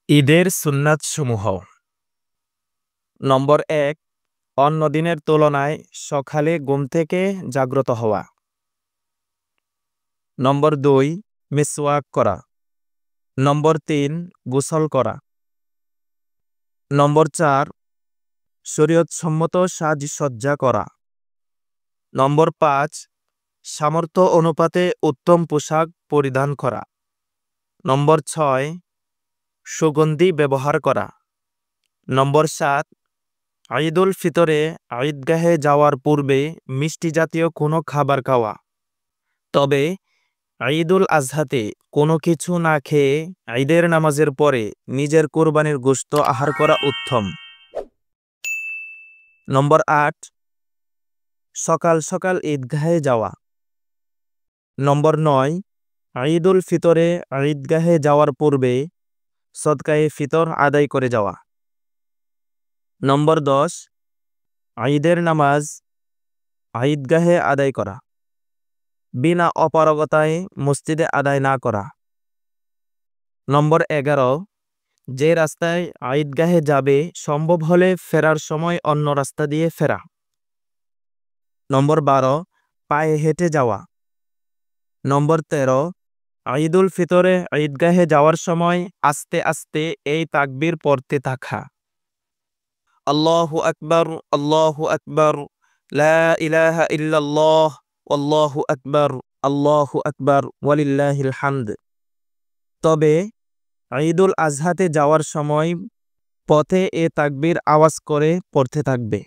ঈদের সুন্নাতসমূহ। নম্বর ১, অন্য দিনের তুলনায় সকালে ঘুম থেকে জাগ্রত হওয়া। নম্বর ২, মিসওয়াক করা। নম্বর ৩, গোসল করা। নম্বর ৪, শরীয়তসম্মত সাজসজ্জা করা। নম্বর ৫, সামর্থ্য অনুপাতে উত্তম পোশাক পরিধান করা। নম্বর ৬, সুগন্ধি ব্যবহার করা। নম্বর ৭, ঈদুল ফিতরে ঈদগাহে যাওয়ার পূর্বে মিষ্টি জাতীয় কোনো খাবার খাওয়া। তবে ঈদুল আজহাতে কোনো কিছু না খেয়ে ঈদের নামাজের পরে নিজের কোরবানির গোশত আহার করা উত্তম। নম্বর ৮, সকাল সকাল ঈদগাহে যাওয়া। নম্বর ৯, ঈদুল ফিতরে ঈদগাহে যাওয়ার পূর্বে সদকায়ে ফিতর আদায় করে যাওয়া। নম্বর ১০, ঈদের নামাজ ঈদগাহে আদায় করা, বিনা অপারগতায় মসজিদে আদায় না করা। নম্বর ১১, যে রাস্তায় ঈদগাহে যাবে সম্ভব হলে ফেরার সময় অন্য রাস্তা দিয়ে ফেরা। নম্বর ১২, পায়ে হেঁটে যাওয়া। নম্বর ১৩, ঈদুল ফিতরে ঈদগাহে যাওয়ার সময় আস্তে আস্তে এই তাকবীর পড়তে থাকা: আল্লাহু আকবার, আল্লাহু আকবার, লা ইলাহা ইল্লাল্লাহ, আল্লাহু আকবার, আল্লাহু আকবার, ওয়ালিল্লাহিল হামদ। তবে ঈদুল আজহাতে যাওয়ার সময় পথে এ তাকবীর আওয়াজ করে পড়তে থাকবে।